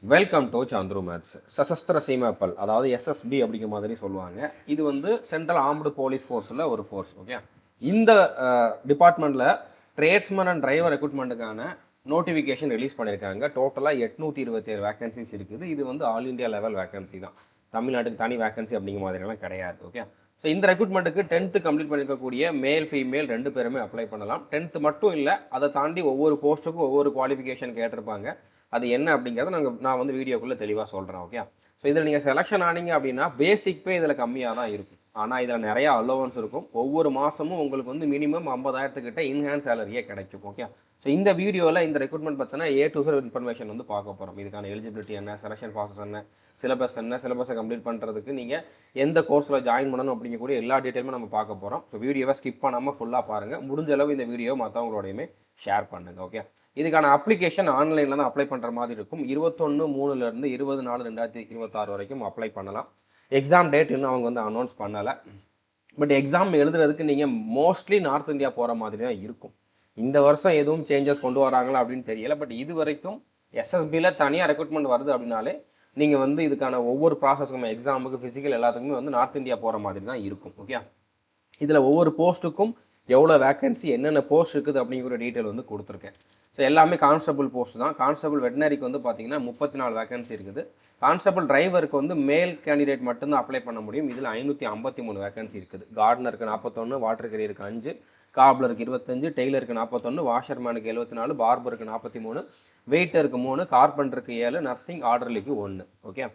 Welcome to Chandru maths. சசஸ்திர சீமாப்பல், அதாவது SSP அப்படிங்கிற மாதிரி சொல்லுவாங்க. இது வந்து சென்ட்ரல் ஆர்ம்டு போலீஸ் ஃபோர்ஸில் ஒரு ஃபோர்ஸ். ஓகே, இந்த டிபார்ட்மெண்ட்டில் ட்ரேட்ஸ்மேன் அண்ட் டிரைவர் ரெக்ரூட்மெண்ட்டுக்கான நோட்டிஃபிகேஷன் ரிலீஸ் பண்ணியிருக்காங்க. டோட்டலாக 827 வேகன்சிஸ் இருக்குது. இது வந்து ஆல் இண்டியா லெவல் வேகன்சி தான், தமிழ்நாட்டுக்கு தனி வேகன்சி அப்படிங்கிற மாதிரிலாம் கிடையாது. ஓகே, ஸோ இந்த ரெக்ரூட்மெண்ட்டுக்கு 10th கம்ப்ளீட் பண்ணியிருக்கக்கூடிய மேல் ஃபீமேல் 2 பேருமே அப்ளை பண்ணலாம். 10th மட்டும் இல்லை, அதை தாண்டி ஒவ்வொரு போஸ்ட்டுக்கும் ஒவ்வொரு குவாலிஃபிகேஷன் கேட்டிருப்பாங்க. அது என்ன அப்படிங்கிறத நான் வந்து வீடியோக்குள்ளே தெளிவாக சொல்கிறேன். ஓகே, ஸோ இதில் நீங்கள் செலெக்ஷன் ஆனீங்க அப்படின்னா பேசிக் பே இதில் கம்மியாக தான் இருக்கும். ஆனால் இதில் நிறையா அலோவன்ஸ் இருக்கும். ஒவ்வொரு மாதமும் உங்களுக்கு வந்து மினிமம் 50,000 இன்ஹேண்ட் சேலரியே கிடைக்கும். ஓகே, ஸோ இந்த வீடியோவில் இந்த ரெக்ரூட்மெண்ட் பார்த்தீங்கன்னா A to Z இன்ஃபர்மேஷன் வந்து பார்க்க போகிறோம். இதுக்கான எலிஜிபிலிட்டி என்ன, செலெக்ஷன் ப்ராசஸ் என்ன, சிலபஸை கம்ப்ளீட் பண்ணுறதுக்கு நீங்கள் எந்த கோர்ஸில் ஜாயின் பண்ணணும் அப்படிங்கக்கூடிய எல்லா டீட்டெயிலுமே நம்ம பார்க்க போகிறோம். ஸோ வீடியோவை ஸ்கிப் பண்ணாமல் ஃபுல்லாக பாருங்கள். முடிஞ்ச அளவு இந்த வீடியோ மற்றவங்களோடையுமே ஷேர் பண்ணுங்கள். ஓகே, இதுக்கான அப்ளிகேஷன் ஆன்லைனில் தான் அப்ளை பண்ணுற மாதிரி இருக்கும். 21/3 20/4/2026 வரைக்கும் அப்ளை பண்ணலாம். எக்ஸாம் டேட் இன்னும் அவங்க வந்து அனௌன்ஸ் பண்ணலை. பட் எக்ஸாம் எழுதுறதுக்கு நீங்கள் மோஸ்ட்லி நார்த் இந்தியா போகிற மாதிரி தான் இருக்கும். இந்த வருஷம் எதுவும் சேஞ்சஸ் கொண்டு வராங்களா அப்படின்னு தெரியல. பட் இது வரைக்கும் எஸ்எஸ்பியில் தனியாக ரெக்ரூட்மெண்ட் வருது அப்படின்னாலே நீங்கள் வந்து இதுக்கான ஒவ்வொரு ப்ராசஸுக்கும், எக்ஸாமுக்கு, ஃபிசிக்கல் எல்லாத்துக்குமே வந்து நார்த் இந்தியா போகிற மாதிரி தான் இருக்கும். ஓகே, இதில் ஒவ்வொரு போஸ்ட்டுக்கும் எவ்வளோ வேக்கன்சி, என்னென்ன போஸ்ட் இருக்குது அப்படிங்கிற டீட்டெயில் வந்து கொடுத்துருக்கேன். ஸோ எல்லாமே கான்ஸ்டபிள் போஸ்ட் தான். கான்ஸ்டபிள் வெட்டினரிக்கு வந்து பார்த்தீங்கன்னா 34 வேக்கன்சி இருக்குது. கான்ஸ்டபிள் டிரைவருக்கு வந்து மேல் கேண்டிடேட் மட்டும்தான் அப்ளை பண்ண முடியும். இதில் 553 வேக்கன்சி இருக்குது. கார்டனருக்கு 41, வாட்டர் கேரியருக்கு 5, காப்லருக்கு 25, டெய்லருக்கு 41, வாஷர்மேனுக்கு 74, பார்பருக்கு 43, வெயிட்டருக்கு 3, கார்பெண்டருக்கு 7, நர்சிங் ஆர்டர்லிக்கு 1. ஓகே,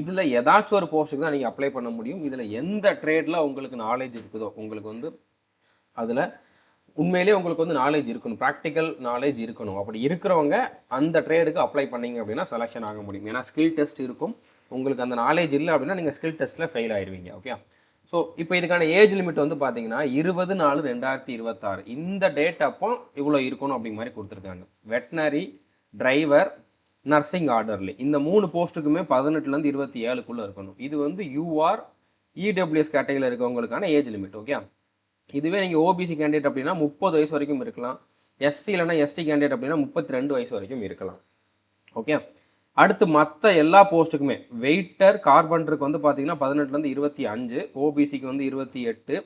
இதில் ஏதாச்சும் ஒரு போஸ்ட்டுக்கு தான் நீங்கள் அப்ளை பண்ண முடியும். இதில் எந்த ட்ரேடில் உங்களுக்கு நாலேஜ் இருக்குதோ, உங்களுக்கு வந்து அதில் உண்மையிலே உங்களுக்கு வந்து நாலேஜ் இருக்கணும், ப்ராக்டிக்கல் நாலேஜ் இருக்கணும். அப்படி இருக்கிறவங்க அந்த ட்ரேடுக்கு அப்ளை பண்ணிங்க அப்படின்னா செலெக்ஷன் ஆக முடியும். ஏன்னா ஸ்கில் டெஸ்ட் இருக்கும். உங்களுக்கு அந்த நாலேஜ் இல்லை அப்படின்னா நீங்கள் ஸ்கில் டெஸ்ட்டில் ஃபெயில் ஆயிடுவீங்க. ஓகே, ஸோ இப்போ இதுக்கான ஏஜ் லிமிட் வந்து பார்த்தீங்கன்னா 20/4/2026 இந்த டேட் அப்போ இவ்வளோ இருக்கணும் அப்படிங்கிற மாதிரி கொடுத்துருக்காங்க. வெட்னரி, டிரைவர், நர்சிங் ஆர்டர்லி இந்த 3 போஸ்ட்டுக்குமே 18லேருந்து 27க்குள்ளே இருக்கணும். இது வந்து யூஆர் இடபிள்யூஎஸ் கேட்டகரியில் இருக்கவங்களுக்கான ஏஜ் லிமிட். ஓகே, இதுவே நீங்கள் ஓபிசி கேண்டிடேட் அப்படின்னா 30 வயசு வரைக்கும் இருக்கலாம். எஸ்சி இல்லைனா எஸ்டி கேண்டிடேட் அப்படின்னா 32 வயசு வரைக்கும் இருக்கலாம். ஓகே, அடுத்து மற்ற எல்லா போஸ்ட்டுக்குமே வெயிட்டர், கார்பெண்டருக்கு வந்து பார்த்தீங்கன்னா 18லேருந்து 25, ஓபிசிக்கு வந்து 28,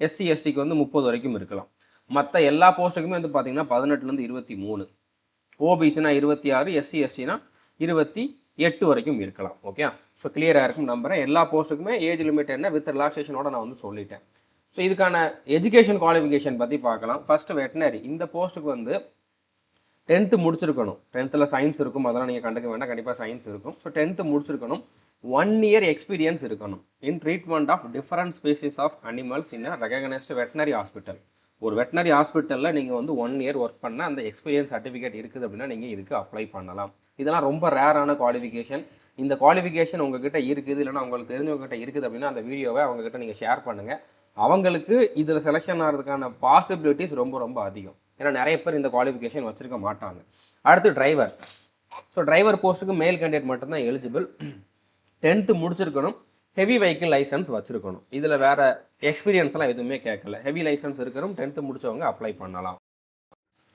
எஸ்சி எஸ்டிக்கு வந்து 30 வரைக்கும் இருக்கலாம். மற்ற எல்லா போஸ்ட்டுக்குமே வந்து பார்த்தீங்கன்னா 18லேருந்து 23, ஓபிசினா 26, எஸ்சி எஸ்டினா 28 வரைக்கும் இருக்கலாம். ஓகே, ஸோ கிளியராக இருக்கும் நம்புறேன். எல்லா போஸ்ட்டுக்குமே ஏஜ் லிமிட் என்ன வித் ரிலாக்ஸேஷனோட நான் வந்து சொல்லிட்டேன். ஸோ இதுக்கான எஜுகேஷன் குவாலிஃபிகேஷன் பற்றி பார்க்கலாம். ஃபர்ஸ்ட் வெட்டினரி, இந்த போஸ்ட்டுக்கு வந்து 10th முடிச்சிருக்கணும். 10th சயின்ஸ் இருக்கும், அதெல்லாம் நீங்கள் கண்டுக்க வேண்டாம், கண்டிப்பாக சயின்ஸ் இருக்கும். ஸோ 10th முடிச்சிருக்கணும். 1 year எக்ஸ்பீரியன்ஸ் இருக்கணும் in treatment of different species of animals in recognised veterinary hospital. ஒரு வெட்டினரி ஹாஸ்பிட்டலில் நீங்கள் வந்து 1 year ஒர்க் பண்ண அந்த எக்ஸ்பீரியன்ஸ் சர்டிஃபிகேட் இருக்குது அப்படின்னா நீங்கள் இதுக்கு அப்ளை பண்ணலாம். இதெல்லாம் ரொம்ப ரேரான குவாலிஃபிகேஷன். இந்த குவாலிஃபிகேஷன் உங்ககிட்ட இருக்குது, இல்லைனா உங்களுக்கு தெரிஞ்சவங்ககிட்ட இருக்குது அப்படின்னா அந்த வீடியோவை அவங்ககிட்ட நீங்கள் ஷேர் பண்ணுங்கள். அவங்களுக்கு இதில் செலெக்ஷன் ஆகிறதுக்கான பாசிபிலிட்டிஸ் ரொம்ப ரொம்ப அதிகம். ஏன்னா நிறைய பேர் இந்த குவாலிஃபிகேஷன் வச்சுருக்க மாட்டாங்க. அடுத்து டிரைவர். ஸோ டிரைவர் போஸ்ட்டுக்கு மேல் கேண்டிடேட் மட்டும்தான் எலிஜிபிள். 10th முடிச்சிருக்கணும். ஹெவி வெஹிக்கிள் லைசன்ஸ் வச்சுருக்கணும். இதில் வேறு எக்ஸ்பீரியன்ஸ்லாம் எதுவுமே கேட்கல. ஹெவி லைசன்ஸ் இருக்கிறோம் 10th முடித்தவங்க அப்ளை பண்ணலாம்.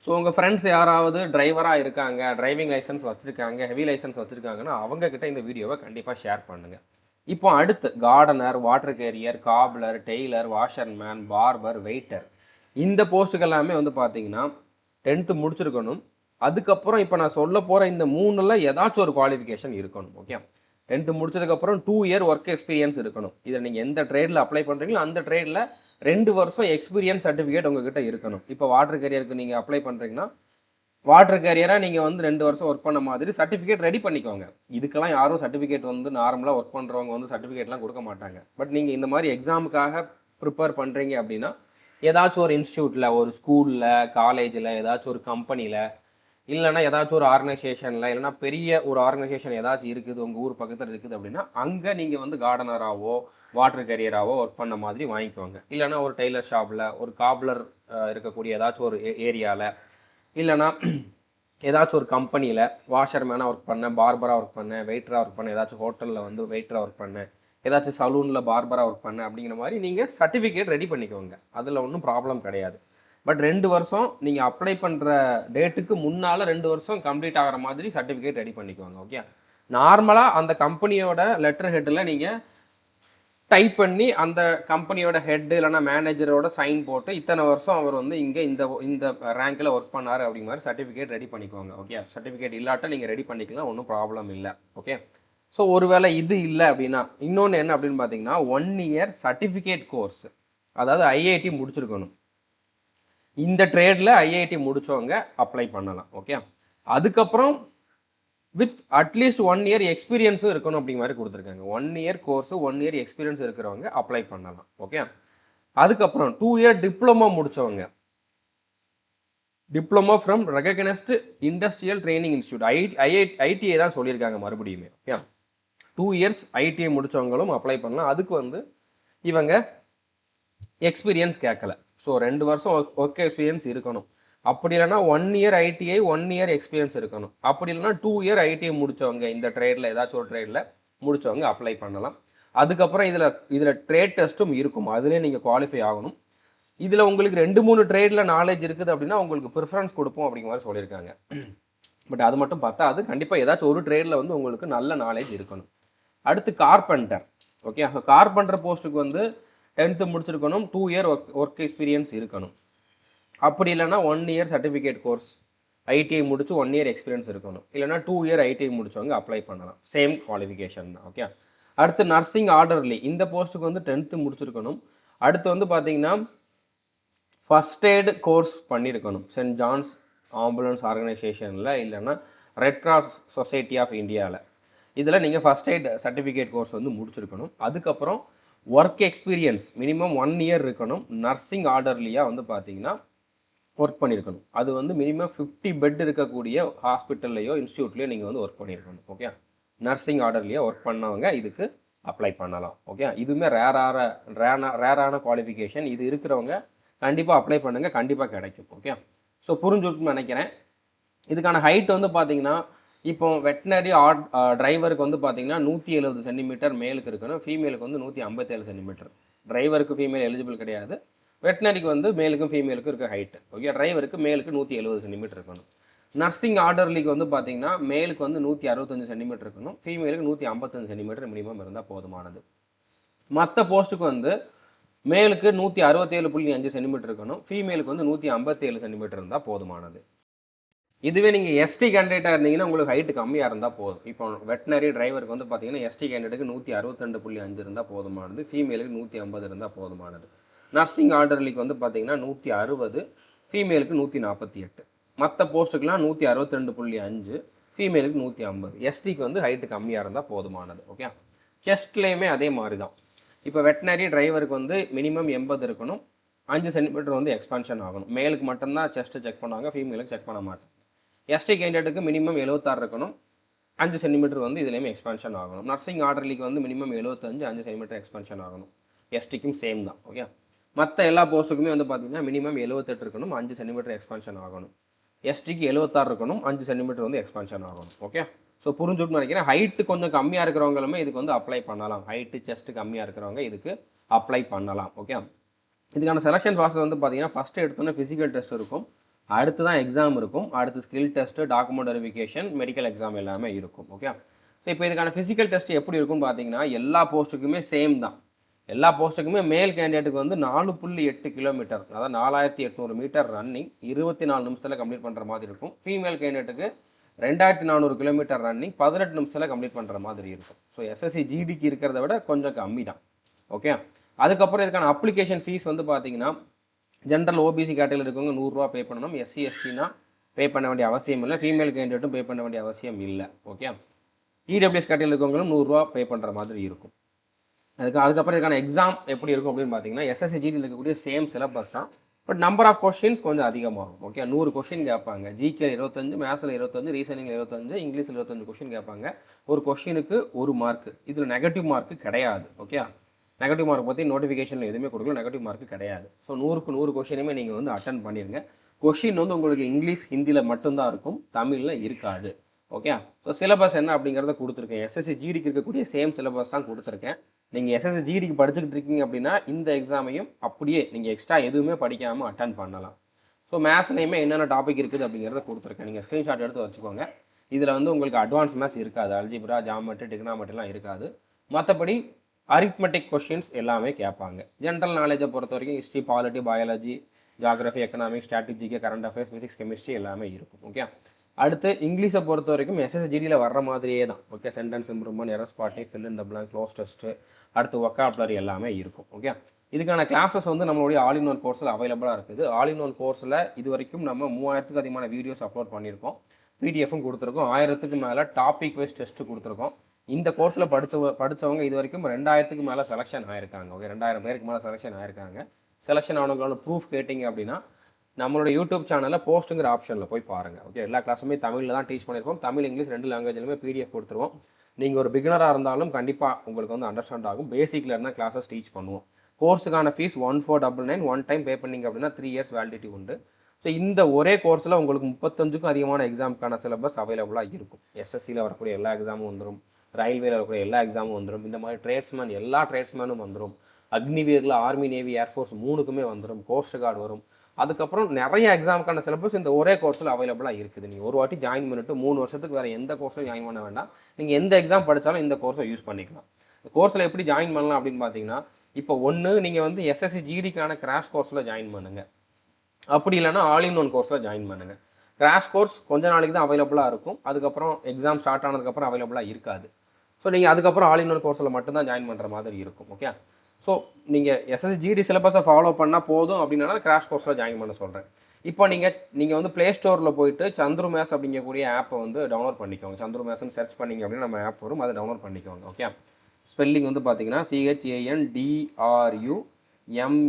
ஸோ உங்கள் ஃப்ரெண்ட்ஸ் யாராவது டிரைவராக இருக்காங்க, டிரைவிங் லைசன்ஸ் வச்சுருக்காங்க, ஹெவி லைசன்ஸ் வச்சுருக்காங்கன்னா அவங்கக்கிட்ட இந்த வீடியோவை கண்டிப்பாக ஷேர் பண்ணுங்கள். இப்போ அடுத்து gardener, water carrier, cobbler, tailor, washerman, barber, waiter இந்த போஸ்ட்டுக்கு எல்லாமே வந்து பார்த்தீங்கன்னா 10th முடிச்சிருக்கணும். அதுக்கப்புறம் இப்போ நான் சொல்ல போகிற இந்த 3ல் ஏதாச்சும் ஒரு குவாலிஃபிகேஷன் இருக்கணும். ஓகே, 10th முடிச்சதுக்கப்புறம் 2 year ஒர்க் எக்ஸ்பீரியன்ஸ் இருக்கணும். இதில் நீங்கள் எந்த ட்ரேடில் அப்ளை பண்ணுறீங்களோ அந்த ட்ரேடில் 2 வருஷம் எக்ஸ்பீரியன்ஸ் சர்டிஃபிகேட் உங்ககிட்ட இருக்கணும். இப்போ வாட்டர் கேரியருக்கு நீங்கள் அப்ளை பண்ணுறீங்கன்னா வாட்டர் கேரியராக நீங்கள் வந்து 2 வருஷம் ஒர்க் பண்ண மாதிரி சர்டிஃபிகேட் ரெடி பண்ணிக்கோங்க. இதுக்கெல்லாம் யாரும் சர்டிஃபிகேட் வந்து நார்மலாக ஒர்க் பண்ணுறவங்க வந்து சர்டிஃபிகேட்லாம் கொடுக்க மாட்டாங்க. பட் நீங்கள் இந்த மாதிரி எக்ஸாமுக்காக ப்ரிப்பேர் பண்ணுறீங்க அப்படின்னா ஏதாச்சும் ஒரு இன்ஸ்டியூட்டில், ஒரு ஸ்கூலில், காலேஜில், ஏதாச்சும் ஒரு கம்பெனியில், இல்லைனா ஏதாச்சும் ஒரு ஆர்கனைசேஷனில், இல்லைனா பெரிய ஒரு ஆர்கனைசேஷன் ஏதாச்சும் இருக்குது உங்கள் ஊர் பக்கத்தில் இருக்குது அப்படின்னா அங்கே நீங்கள் வந்து கார்டனராகவோ வாட்டர் கேரியராகவோ ஒர்க் பண்ண மாதிரி வாங்கிக்கோங்க. இல்லைனா ஒரு டெய்லர் ஷாப்பில், ஒரு காப்லர் இருக்கக்கூடிய ஏதாச்சும் ஒரு ஏரியாவில், இல்லைனா ஏதாச்சும் ஒரு கம்பெனியில் வாஷர்மேனாக ஒர்க் பண்ணேன், பார்பராக ஒர்க் பண்ணேன், வெயிட்டராக ஒர்க் பண்ணேன், ஏதாச்சும் ஹோட்டலில் வந்து வெயிட்டராக ஒர்க் பண்ணேன், ஏதாச்சும் சலூனில் பார்பராக ஒர்க் பண்ணேன் அப்படிங்கிற மாதிரி நீங்கள் சர்டிஃபிகேட் ரெடி பண்ணிக்கோங்க. அதில் ஒன்றும் ப்ராப்ளம் கிடையாது. பட் 2 வருஷம் நீங்கள் அப்ளை பண்ணுற டேட்டுக்கு முன்னால் 2 வருஷம் கம்ப்ளீட் ஆகிற மாதிரி சர்டிஃபிகேட் ரெடி பண்ணிக்கோங்க. ஓகே, நார்மலாக அந்த கம்பெனியோட லெட்டர் ஹெட்டில் நீங்கள் டைப் பண்ணி அந்த கம்பெனியோட ஹெட் இல்லைனா மேனேஜரோட சைன் போட்டு இத்தனை வருஷம் அவர் வந்து இங்கே இந்த ரேங்க்கில் ஒர்க் பண்ணார் அப்படிங்கிற மாதிரி சர்டிஃபிகேட் ரெடி பண்ணிக்குவாங்க. ஓகே, சர்டிஃபிகேட் இல்லாட்ட நீங்கள் ரெடி பண்ணிக்கலாம், ஒன்றும் ப்ராப்ளம் இல்லை. ஓகே, ஸோ ஒருவேளை இது இல்லை அப்படின்னா இன்னொன்று என்ன அப்படின்னு பார்த்தீங்கன்னா 1 இயர் சர்டிஃபிகேட் கோர்ஸ், அதாவது ஐஐடி முடிச்சிருக்கணும். இந்த ட்ரேடில் ஐஐடி முடித்தவங்க அப்ளை பண்ணலாம். ஓகே, அதுக்கப்புறம் வித் அட்லீஸ்ட் 1 இயர் எக்ஸ்பீரியன்ஸும் இருக்கணும் அப்படிங்கிற மாதிரி கொடுத்துருக்காங்க. 1 இயர் கோர்ஸு 1 இயர் எக்ஸ்பீரியன்ஸ் இருக்கிறவங்க அப்ளை பண்ணலாம். ஓகே, அதுக்கப்புறம் 2 இயர் டிப்ளமோ முடித்தவங்க, diploma from recognised industrial training institute, ITI தான் சொல்லியிருக்காங்க மறுபடியுமே. ஓகே, 2 இயர்ஸ் ஐடிஐ முடித்தவங்களும் அப்ளை பண்ணலாம். அதுக்கு வந்து இவங்க எக்ஸ்பீரியன்ஸ் கேட்கல. ஸோ 2 வருஷம் ஒர்க் எக்ஸ்பீரியன்ஸ் இருக்கணும். அப்படி இல்லைனா 1 இயர் ஐடிஐ 1 இயர் எக்ஸ்பீரியன்ஸ் இருக்கணும். அப்படி இல்லைனா 2 இயர் ஐடிஐ முடித்தவங்க இந்த ட்ரேடில் ஏதாச்சும் ஒரு ட்ரேடில் முடித்தவங்க அப்ளை பண்ணலாம். அதுக்கப்புறம் இதில் ட்ரேட் டெஸ்ட்டும் இருக்கும், அதுலேயே நீங்கள் குவாலிஃபை ஆகணும். இதில் உங்களுக்கு 2-3 ட்ரேடில் நாலேஜ் இருக்குது அப்படின்னா உங்களுக்கு ப்ரிஃபரன்ஸ் கொடுப்போம் அப்படிங்கிற மாதிரி சொல்லியிருக்காங்க. பட் அது மட்டும் பார்த்தா அது கண்டிப்பாக ஏதாச்சும் ஒரு ட்ரேடில் வந்து உங்களுக்கு நல்ல நாலேஜ் இருக்கணும். அடுத்து கார்பெண்டர். ஓகே, கார்பெண்டர் போஸ்ட்டுக்கு வந்து 10th முடிச்சிருக்கணும், 2 இயர் ஒர்க் எக்ஸ்பீரியன்ஸ் இருக்கணும். அப்படி இல்லைனா 1 இயர் சர்டிஃபிகேட் கோர்ஸ் ஐடிஐ முடிச்சு 1 இயர் எக்ஸ்பீரியன்ஸ் இருக்கணும். இல்லைனா 2 இயர் ஐடிஐ முடிச்சவங்க அப்ளை பண்ணலாம், சேம் குவாலிஃபிகேஷன் தான். ஓகே, அடுத்து நர்சிங் ஆர்டர்லி, இந்த போஸ்ட்டுக்கு வந்து 10th முடிச்சிருக்கணும். அடுத்து வந்து பார்த்தீங்கன்னா ஃபஸ்ட் எய்டு கோர்ஸ் பண்ணியிருக்கணும் சென்ட் ஜான்ஸ் ஆம்புலன்ஸ் ஆர்கனைசேஷனில், இல்லைன்னா ரெட் கிராஸ் சொசைட்டி ஆஃப் இந்தியாவில். இதில் நீங்கள் ஃபஸ்ட் எய்ட் சர்டிஃபிகேட் கோர்ஸ் வந்து முடிச்சிருக்கணும். அதுக்கப்புறம் ஒர்க் எக்ஸ்பீரியன்ஸ் மினிமம் 1 இயர் இருக்கணும். நர்சிங் ஆர்டர்லியாக வந்து பார்த்தீங்கன்னா ஒர்க் பண்ணியிருக்கணும். அது வந்து மினிமம் 50 பெட் இருக்கக்கூடிய ஹாஸ்பிட்டல்லையோ இன்ஸ்டியூட்லையோ நீங்கள் வந்து ஒர்க் பண்ணியிருக்கணும். ஓகே, நர்சிங் ஆர்டர்லையோ ஒர்க் பண்ணவங்க இதுக்கு அப்ளை பண்ணலாம். ஓகே, இதுவுமே ரேரான குவாலிஃபிகேஷன். இது இருக்கிறவங்க கண்டிப்பாக அப்ளை பண்ணுங்கள், கண்டிப்பாக கிடைக்கும். ஓகே, ஸோ புரிஞ்சுருக்குன்னு நினைக்கிறேன். இதுக்கான ஹைட் வந்து பார்த்தீங்கன்னா இப்போ வெட்டினரி டிரைவருக்கு வந்து பார்த்தீங்கன்னா 170 சென்டிமீட்டர் மேலுக்கு இருக்கணும், ஃபீமேலுக்கு வந்து 157 சென்டிமீட்டர். டிரைவருக்கு ஃபீமேல் எலிஜிபிள் கிடையாது. வெட்டினரிக்கு வந்து மேலுக்கும் ஃபீமேலுக்கும் இருக்க ஹைட்டு. ஓகே, டிரைவருக்கு மேலுக்கு 170 சென்டிமீட்டர் இருக்கணும். நர்சிங் ஆர்டர்லிக்கு வந்து பார்த்தீங்கன்னா மேலுக்கு வந்து 165 சென்டிமீட்டர் இருக்கணும், ஃபீமேலுக்கு 155 சென்டிமீட்டர் மினிமம் இருந்தால் போதுமானது. மற்ற போஸ்ட்டுக்கு வந்து மேலுக்கு 167.5 சென்டிமீட்டர் இருக்கணும், ஃபீமேலுக்கு வந்து 157 சென்டிமீட்டர் இருந்தால் போதுமானது. இதுவே நீங்கள் எஸ்டி கேண்டிடேட்டாக இருந்தீங்கன்னா உங்களுக்கு ஹைட்டு கம்மியாக இருந்தால் போதும். இப்போ வெட்டினரி டிரைவருக்கு வந்து பார்த்தீங்கன்னா எஸ்டி கேண்டிடேட்டுக்கு 162.5 இருந்தால் போதுமானது, ஃபீமேலுக்கு 150 இருந்தால் போதுமானது. நர்சிங் ஆர்டர்லிக்கு வந்து பார்த்தீங்கன்னா 160, ஃபீமேலுக்கு 148. மற்ற போஸ்ட்டுக்கெலாம் 162.5, ஃபீமேலுக்கு 150. எஸ்டிக்கு வந்து ஹைட்டு கம்மியாக இருந்தால் போதுமானது. ஓகே, செஸ்ட்லேயுமே அதே மாதிரி தான். இப்போ வெட்டினரி டிரைவருக்கு வந்து மினிமம் 80 இருக்கணும், 5 சென்டிமீட்டர் வந்து எக்ஸ்பான்ஷன் ஆகணும். மேலுக்கு மட்டும்தான் செஸ்ட்டு செக் பண்ணுவாங்க, ஃபீமேலுக்கு செக் பண்ண மாட்டேன். எஸ்டி கேண்டிடேட்டுக்கு மினிமம் 76 இருக்கணும், 5 சென்டிமீட்டர் வந்து இதுலேயுமே எக்ஸ்பான்ஷன் ஆகணும். நர்சிங் ஆர்டர்லிக்கு வந்து மினிமம் 75, 5 சென்டிமீட்டர் எக்ஸ்பான்ஷன் ஆகணும். எஸ்டிக்கும் சேம் தான். ஓகே, மற்ற எல்லா போஸ்ட்டுக்குமே வந்து பார்த்தீங்கன்னா மினிமம் 78 இருக்கணும், 5 சென்டிமீட்டர் எக்ஸ்பான்ஷன் ஆகணும். எஸ்டிக்கு 76 இருக்கணும், 5 சென்டிமீட்டர் வந்து எக்ஸ்பான்ஷன் ஆகணும். ஓகே, ஸோ புரிஞ்சுக்கணும்னு நினைக்கிறேன். ஹைட்டு கொஞ்சம் கம்மியாக இருக்கிறவங்களுமே இதுக்கு வந்து அப்ளை பண்ணலாம். ஹைட்டு செஸ்ட்டு கம்மியாக இருக்கிறவங்க இதுக்கு அப்ளை பண்ணலாம். ஓகே, இதுக்கான செலெக்ஷன் ப்ராசஸ் வந்து பார்த்தீங்கன்னா ஃபஸ்ட்டு எடுத்தோன்னே ஃபிசிக்கல் டெஸ்ட் இருக்கும், அடுத்து தான் எக்ஸாம் இருக்கும், அடுத்து skill test, document verification, medical exam எல்லாமே இருக்கும். ஓகே, ஸோ இப்போ இதுக்கான ஃபிசிக்கல் டெஸ்ட் எப்படி இருக்கும்னு பார்த்தீங்கன்னா எல்லா போஸ்ட்டுக்குமே சேம் தான். எல்லா போஸ்ட்டுக்குமே மேல் கேண்டிடேட்டுக்கு வந்து 4.8 கிலோமீட்டர், அதாவது 4800 மீட்டர் ரன்னிங் 24 நிமிஷத்தில் கம்ப்ளீட் பண்ணுற மாதிரி இருக்கும். ஃபீமேல் கேண்டிடேட்டுக்கு 2400 கிலோமீட்டர் ரன்னிங் 18 நிமிஷத்தில் கம்ப்ளீட் பண்ணுற மாதிரி இருக்கும். ஸோ எஸ்எஸ்சி ஜிடிக்கு இருக்கிறத விட கொஞ்சம் கம்மி தான். ஓகே, அதுக்கப்புறம் இதுக்கான அப்ளிகேஷன் ஃபீஸ் வந்து பார்த்தீங்கன்னா ஜென்ரல் ஓபிசி கேட்டகரியில் இருக்கவங்க 100 ரூபா பே பண்ணணும். எஸ்சி எஸ்டினா பே பண்ண வேண்டிய அவசியம் இல்லை, ஃபீமேல் கேண்டிடேட்டும் பே பண்ண வேண்டிய அவசியம் இல்லை. ஓகே, இடபிள்யூஎஸ் கேட்டகரியில் இருக்கவங்களும் 100 ரூபா பே பண்ணுற மாதிரி இருக்கும். அதுக்கப்புறம் இதுக்கான எக்ஸாம் எப்படி இருக்கும் அப்படின்னு பார்த்தீங்கன்னா எஸ்எஸ்சி ஜிடியில் இருக்கக்கூடிய சேம் சிலபஸ் தான், பட் நம்பர் ஆஃப் கொஸ்டின்ஸ் கொஞ்சம் அதிகமாகும். ஓகே, 100 கொஸ்டின் கேட்பாங்க. ஜிகே 25, மேத்ஸில் 25, ரீசனிங்கில் 25, இங்கிலீஷில் 25 கொஸ்டின் கேட்பாங்க. ஒரு கொஸ்டினுக்கு 1 மார்க். இதில் நெகட்டிவ் மார்க்கு கிடையாது. ஓகே, நெகட்டிவ் மார்க் பற்றி நோட்டிஃபிகேஷனில் எதுவுமே கொடுக்கல, நெகட்டிவ் மார்க்கு கிடையாது. ஸோ 100க்கு 100 கொஸ்டினுமே நீங்கள் வந்து அட்டன் பண்ணிடுங்க. கொஸ்டின் வந்து உங்களுக்கு இங்கிலீஷ் ஹிந்தியில் மட்டும்தான் இருக்கும், தமிழில் இருக்காது. ஓகே, ஸோ சிலபஸ் என்ன அப்படிங்கிறத கொடுத்துருக்கேன். எஸ்எஸ்சி ஜிடிக்கு இருக்கக்கூடிய சேம் சிலபஸ் தான் கொடுத்துருக்கேன். நீங்கள் எஸ்எஸ்சி ஜிடிக்கு படிச்சுக்கிட்டு இருக்கீங்க அப்படின்னா இந்த எக்ஸாமையும் அப்படியே நீங்கள் எக்ஸ்ட்ரா எதுவுமே படிக்காமல் அட்டன் பண்ணலாம். ஸோ மேத்ஸ்லேயுமே என்னென்ன டாபிக் இருக்குது அப்படிங்கிறத கொடுத்துருக்கேன், நீங்கள் ஸ்க்ரீன்ஷாட் எடுத்து வச்சுக்கோங்க. இதில் வந்து உங்களுக்கு அட்வான்ஸ் மேத்ஸ் இருக்காது, அல்ஜிப்ரா, ஜாமெட்ரி, டிக்னாமெட்ரிலாம் இருக்காது. மற்றபடி அரித்மெட்டிக் கொஷின்ஸ் எல்லாமே கேட்பாங்க. ஜென்ரல் நாலேஜை பொறுத்த வரைக்கும் history, polity, biology, geography, economics, ஸ்ட்ராட்டஜிக்கு, கரண்ட் அஃபேர்ஸ், ஃபிசிக்ஸ், கெமிஸ்ட்ரி எல்லாமே இருக்கும். ஓகே. அடுத்து இங்கிலீஷை பொறுத்த வரைக்கும் எஸ்எஸ்ஜிடியில் வர்ற மாதிரியே தான். Okay. Sentence improvement, error spotting, fill in the blank, cloze test, அடுத்து வொக்காபுலரி எல்லாமே இருக்கும். ஓகே. இதுக்கான கிளாஸஸ் வந்து நம்மளுடைய ஆல் இன் ஒன் கோர்ஸில் அவைலபிளாக இருக்குது. ஆல் இன் ஒன் கோர்ஸில் இது வரைக்கும் நம்ம 3000க்கு அதிகமான வீடியோஸ் அப்லோட் பண்ணியிருக்கோம். பிடிஎஃப்பும் கொடுத்துருக்கோம். 1000க்கு மேலே டாபிக் வைஸ் டெஸ்ட்டு கொடுத்துருக்கோம். இந்த கோர்ஸில் படித்தவங்க இது வரைக்கும் 2000க்கு மேலே செலெக்ஷன் ஆயிருக்காங்க. ஓகே. 2000 பேருக்கு மேலே செலெக்ஷன் ஆயிருக்காங்க. செலெக்ஷன் ஆனவங்களோட ப்ரூஃப் கேட்டிங்க அப்படின்னா நம்மளோட யூடியூப் சேனலில் போஸ்ட்டுங்கிற ஆப்ஷனில் போய் பாருங்கள். ஓகே. எல்லா கிளாஸுமே தமிழில் தான் டீச் பண்ணியிருப்போம். தமிழ், இங்கிலீஷ் 2 லாங்குவேஜ்லையுமே பிடிஎஃப் கொடுத்துருவோம். நீங்கள் ஒரு பிகினராக இருந்தாலும் கண்டிப்பாக உங்களுக்கு வந்து அண்டர்ஸ்டாண்ட் ஆகும். பேசிக்கில் இருந்தால் கிளாஸஸ் டீச் பண்ணுவோம். கோர்ஸுக்கான ஃபீஸ் 1499. ஒன் டைம் பே பண்ணிங்க அப்படின்னா 3 இயர்ஸ் வேலிடிட்டி உண்டு. ஸோ இந்த ஒரே கோர்ஸில் உங்களுக்கு 35க்கும் அதிகமான எக்ஸாமுக்கான சிலபஸ் அவைலபிளாக இருக்கும். எஸ்எஸ்சியில் வரக்கூடிய எல்லா எக்ஸாமும் வந்துடும், ரயில்வேல வரக்கூடிய எல்லா எக்ஸாமும் வந்துடும், இந்த மாதிரி ட்ரேட்ஸ்மேன் எல்லா ட்ரேட்ஸ்மேனும் வந்துடும், அக்னிவீரில் ஆர்மி, நேவி, ஏர்ஃபோர்ஸ் 3க்குமே வந்துடும், கோஸ்ட் கார்டு வரும். அதுக்கப்புறம் நிறைய எக்ஸாமுக்கான சிலபஸ் இந்த ஒரே கோர்ஸில் அவைலபிளாக இருக்குது. நீங்கள் ஒரு வாட்டி ஜாயின் பண்ணிட்டு 3 வருஷத்துக்கு வேறு எந்த கோர்ஸும் ஜாயின் பண்ண வேண்டாம். நீங்கள் எந்த எக்ஸாம் படித்தாலும் இந்த கோர்ஸை யூஸ் பண்ணிக்கலாம். கோர்ஸில் எப்படி ஜாயின் பண்ணலாம் அப்படின்னு பார்த்தீங்கன்னா, இப்போ ஒன்று நீங்கள் வந்து எஸ்எஸ்சி ஜிடிக்கான கிராஷ் கோர்ஸில் ஜாயின் பண்ணுங்கள். அப்படி இல்லைனா ஆல் இன் ஒன் கோர்ஸில் ஜாயின் பண்ணுங்கள். கிராஷ் கோர்ஸ் கொஞ்ச நாளைக்கு தான் அவைலபிளாக இருக்கும். அதுக்கப்புறம் எக்ஸாம் ஸ்டார்ட் ஆனதுக்கப்புறம் அவைலபிளாக இருக்காது. ஸோ நீங்கள் அதுக்கப்புறம் ஆல் இன் ஒன் கோர்ஸில் மட்டும்தான் ஜாயின் பண்ணுற மாதிரி இருக்கும். ஓகே. ஸோ நீங்கள் எஸ்எஸ்சி ஜிடி சிலபஸை ஃபாலோ பண்ணால் போதும் அப்படின்னா கிராஷ் கோர்ஸில் ஜாயின் பண்ண சொல்கிறேன். இப்போ நீங்கள் வந்து ப்ளே ஸ்டோரில் போயிட்டு சந்துரு மேத்ஸ் அப்படிங்கக்கூடிய ஆப்பை வந்து டவுன்லோட் பண்ணிக்கோங்க. சந்துரு மேத்ஸ்னு சர்ச் பண்ணிங்க அப்படின்னா நம்ம ஆப் வரும், அதை டவுன்லோட் பண்ணிக்கோங்க. ஓகே. ஸ்பெல்லிங் வந்து பார்த்தீங்கன்னா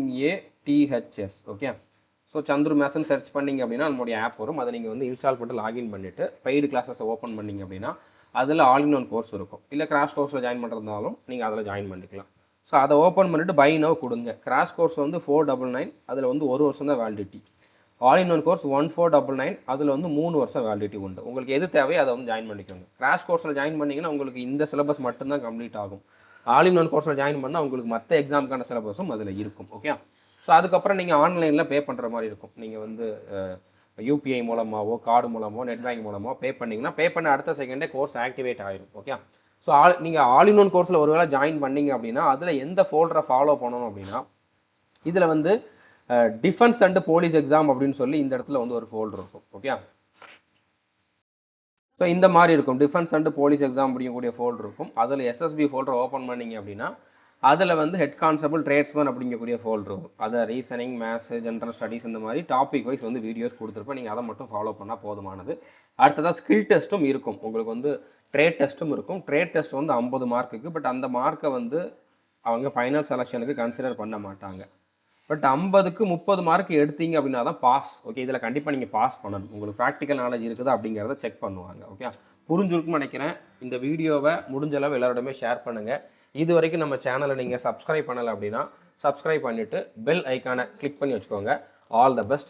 CHANDRUMATHS. ஓகே. ஸோ சந்துரு மேத்ஸ்னு சர்ச் பண்ணிங்க அப்படின்னா நம்மளுடைய ஆப் வரும், அதை நீங்கள் வந்து இன்ஸ்டால் பண்ணிட்டு லாகின் பண்ணிவிட்டு பெய்டு கிளாஸஸை ஓப்பன் பண்ணிங்க அப்படின்னா அதில் ஆல் இன் ஒன் கோர்ஸ் இருக்கும். இல்லை கிராஷ் கோர்ஸில் ஜாயின் பண்ணுறதுனாலும் நீங்கள் அதில் ஜாயின் பண்ணிக்கலாம். ஸோ அதை ஓப்பன் பண்ணிவிட்டு பை நவ் கொடுங்க. கிராஷ் கோர்ஸ் வந்து 499, அதில் வந்து 1 வருஷம் தான் validity. All in one course 1499, அதில் வந்து 3 வருஷம் வேலிடிட்டி உண்டு. உங்களுக்கு எது தேவையோ அதை வந்து ஜாயின் பண்ணிக்கோங்க. கிராஷ் கோர்ஸில் ஜாயின் பண்ணிங்கன்னா உங்களுக்கு இந்த சிலபஸ் மட்டும்தான் கம்ப்ளீட் ஆகும். ஆல் இன் ஒன் கோர்ஸில் ஜாயின் பண்ணால் உங்களுக்கு மற்ற எக்ஸாமுக்கான சிலபஸும் அதில் இருக்கும். ஓகே. ஸோ அதுக்கப்புறம் நீங்கள் ஆன்லைனில் பே பண்ணுற மாதிரி இருக்கும். நீங்கள் வந்து யூபிஐ மூலமாகவோ, கார்டு மூலமாகவோ, நெட் பேங்க் மூலமாகவோ பே பண்ணிங்கன்னா பே பண்ண அடுத்த செகண்டே கோர்ஸ் ஆக்டிவேட் ஆகிடும். ஓகே. ஸோ நீங்கள் ஆல் இன் ஒன் கோர்ஸில் ஒரு வேளை ஜாயின் பண்ணிங்க அப்படின்னா அதில் எந்த ஃபோல்டரை ஃபாலோ பண்ணணும் அப்படின்னா இதில் வந்து டிஃபென்ஸ் அண்ட் போலீஸ் எக்ஸாம் அப்படின்னு சொல்லி இந்த இடத்துல வந்து ஒரு ஃபோல்டர் இருக்கும். ஓகே. ஸோ இந்த மாதிரி இருக்கும். டிஃபென்ஸ் அண்ட் போலீஸ் எக்ஸாம் அப்படிங்கக்கூடிய ஃபோல்டர் இருக்கும். அதில் எஸ்எஸ்பி ஃபோல்டர் ஓப்பன் பண்ணிங்க அப்படின்னா அதில் வந்து ஹெட் கான்ஸ்டபிள், ட்ரேட்ஸ்மேன் அப்படிங்கக்கூடிய ஃபோல்டர் இருக்கும். அதை ரீசனிங், மேத்ஸ், ஜென்ரல் ஸ்டடீஸ் இந்த மாதிரி டாபிக் வைஸ் வந்து வீடியோஸ் கொடுத்துருப்பேன். நீங்கள் அதை மட்டும் ஃபாலோ பண்ணால் போதுமானது. அடுத்ததாக ஸ்கில் டெஸ்ட்டும் இருக்கும். உங்களுக்கு வந்து ட்ரேட் டெஸ்ட்டும் இருக்கும். ட்ரேட் டெஸ்ட் வந்து 50 மார்க்குக்கு. பட் அந்த மார்க்கை வந்து அவங்க ஃபைனல் செலெக்ஷனுக்கு கன்சிடர் பண்ண மாட்டாங்க. பட் 50க்கு 30 மார்க் எடுத்தீங்க அப்படின்னா தான் பாஸ். ஓகே. இதில் கண்டிப்பாக நீங்கள் பாஸ் பண்ணணும். உங்களுக்கு ப்ராக்டிக்கல் நாலேஜ் இருக்குதா அப்படிங்கிறத செக் பண்ணுவாங்க. ஓகே. புரிஞ்சிருக்குன்னு நினைக்கிறேன். இந்த வீடியோவை முடிஞ்ச அளவு எல்லாரோடையுமே ஷேர் பண்ணுங்கள். இது வரைக்கும் நம்ம சேனலை நீங்கள் சப்ஸ்கிரைப் பண்ணலை அப்படின்னா சப்ஸ்கிரைப் பண்ணிவிட்டு பெல் ஐக்கானை கிளிக் பண்ணி வச்சுக்கோங்க. All the best.